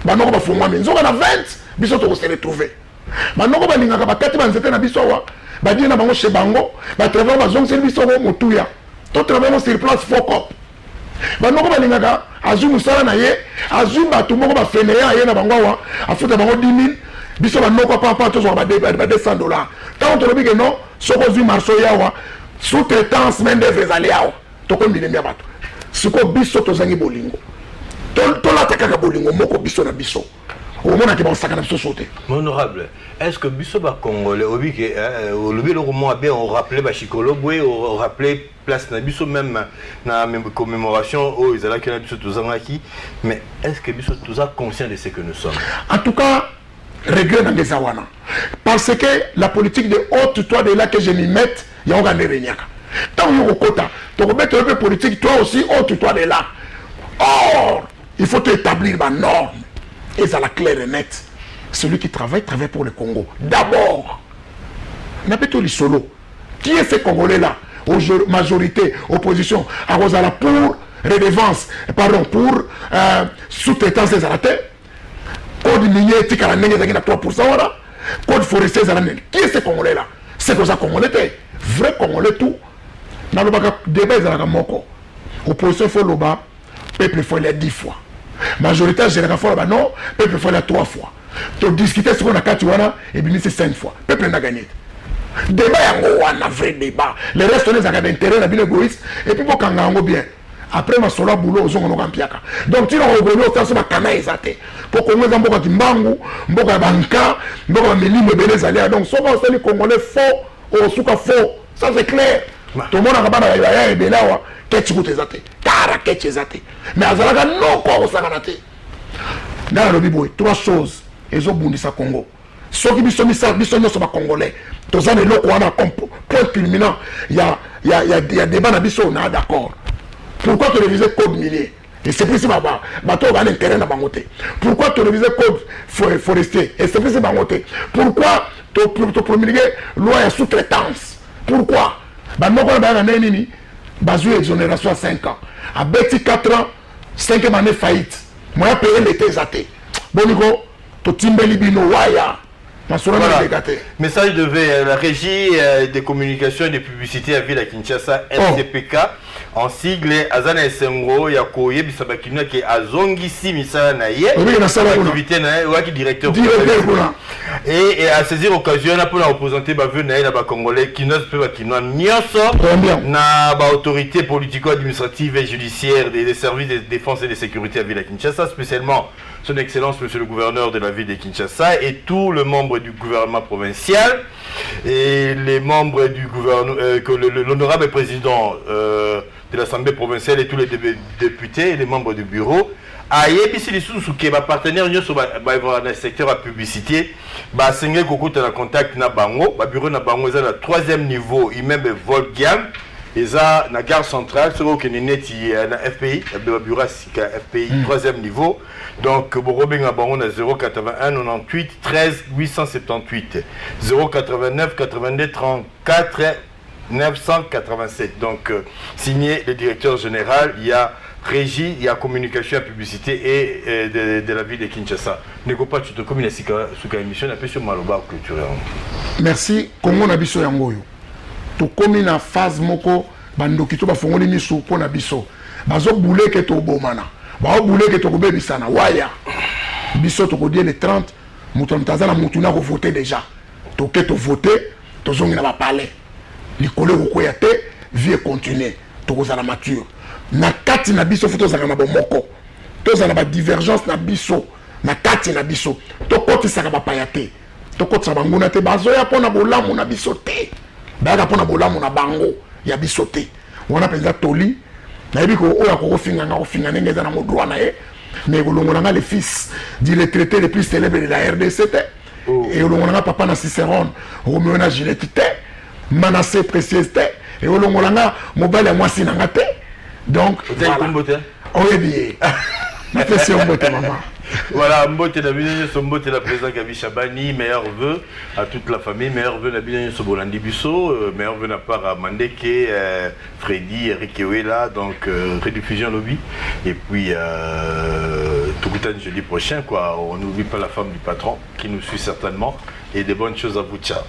banoko bafungwa minzoka na 20 biso to se retrouver banoko balingaka bakati banzete na biso wa badie na bango chez bango ba travailler bazong c'est biso ko motuya to travailler sur place focop banoko balingaka azu musala na ye azu batu moko ba feneya ye na bango wa afuta bango 10 000 biso banoko papa to zo ba $200 tant on dit que non soko zu marso yawa sous-traitance main d'œuvre ezali yawa to ko mbile mbia bato siko biso to zangi bolingo to la takaka bolingo moko biso na biso au moins que bon sakana biso sauter
honorable est-ce que biso ba congolais obi que au lever le roman bien on rappelait ba chikolo boy on rappelait place na biso même na commémoration au ezala que na biso to zangaki mais est-ce que biso to conscient de ce que nous sommes
en tout cas regret dans des awana parce que la politique de haute toi de là que je m'y mette il y a un renyaka tant yo kota to mettre un peu politique toi aussi haute toi de là or il faut établir ma norme et ça la claire et nette celui qui travaille pour le Congo d'abord n'a pas tout les solo qui est ce Congolais là majorité opposition à Rosala pour redevance pardon pour sous-traitance des arrêtés code minier tika la ndenge ezaki na 3% wana code forestier ezala nini qui est ce Congolais là c'est koza Congolais te vrai Congolais tout nalobaka débat ezalaka moko opposition faut loba peuple faut aller 10 fois majorité générale faut loba non peuple faut aller 3 fois to discuter ce qu'on a kati wana et bien c'est 5 fois peuple n'a gagné débat yango wana vrai débat le reste on est à d'intérêt na bien égoïste et puis bokanga yango bien après masolo boulot ozonga kampiaka donc tu vas revenir au ma kana ezate pour qu'on ait mboka kimbangu mboka banka mboka milimo beleza donc soba osali congolais faux au suka faux ça c'est clair tout le monde a kabana ya belawa ketchi kutezate kara ketchi ezate mais azalaka noko osakana te dans le biboy trois choses ezobundisa Congo soki biso nyonso ba congolais toza na eloko wana comme point culminant il y a débat na biso na d'accord. Pourquoi tu révises code minier? Et c'est plus si bateau va l'intérêt na bangote. Pourquoi tu révises code forestier? Et c'est plus si bangote. Pourquoi tu promulguer loi de sous-traitance? Pourquoi? Banoko na nini bazu exonération à 5 ans. À Betty 4 ans, 5e année faillite. Moi payer l'été zaté. Boniko, to timbeli bino waya.
Voilà. Message de la régie des communications et des publicités à Ville à Kinshasa, RCPK, en sigle Azana Esengo, Yakoye, Bisabakina, qui est Azongisi Misala Naye, activité Naye, qui directeur. Et à saisir l'occasion, pour la représenter Baveux Naye, la Congolais, qui n'ose pas qui n'ont Nyonso, na autorité politico-administrative et judiciaire des services de défense et de sécurité à Ville à Kinshasa, spécialement son Excellence, Monsieur le Gouverneur de la ville de Kinshasa et tous les membres du gouvernement provincial et les membres du gouvernement, l'honorable président de l'Assemblée provinciale et tous les députés et les membres du bureau. Ayebisi lisusu ke ba partenaire nyonso ba na secteur de publicité ba sengé kokuta na contact na bango ba bureau na bango eza na 3e niveau immeuble Volkswagen eza na gare centrale soko ke neti na FPI ba bureau sika FPI 3e niveau donc borobenga bango na 081 98 13 878 089 82 34 987 donc signé le directeur général, il y a régie, il y a communication et publicité et de la ville de Kinshasa. Nego pas tu te communiques sur la émission, on sur Maloba culturel.
Merci. Congo na biso yango yo. To komi na phase moko bandoki to ba fongoli misu po na biso. Bazo boule ke to bomana. Ba boule ke to kobebisana. Waya. Biso to kodie le 30, mutu mtazana mutu na ko voter déjà. To ke to voter, to zongi na ba palais. Likolo ko ya te, vie continuer. To kozala mature. Na kati na biso foto zaka na bomoko to za na ba divergence na biso na kati na biso to kotisa ka ba payate to kotisa banguna te bazo ya pona bolamu na biso te ba ka pona bolamu na bango ya biso te wana penza toli na yebi ko oya ko finga nga ko finga ndenge za na modroit na ye mais ko longola nga le fils du retraité le plus célèbre de la RDC et longola nga papa na Cicéron Roméo na Juliette te Manassé précieuse te et longola nga mobile ya mwasi na nga te. Donc, voilà. Oh, bien. Maman.
Voilà, Mbote la Bine, Mbote la président Gabi Chabani, meilleurs vœux à toute la famille, meilleurs vœux à Bine Sobolandi Bisso, meilleurs vœux à part à Mandeke, Freddy, Eric Ewela, donc rediffusion lobby. Et puis, tout le temps jeudi prochain, quoi, on n'oublie pas la femme du patron qui nous suit certainement. Et des bonnes choses à vous, ciao.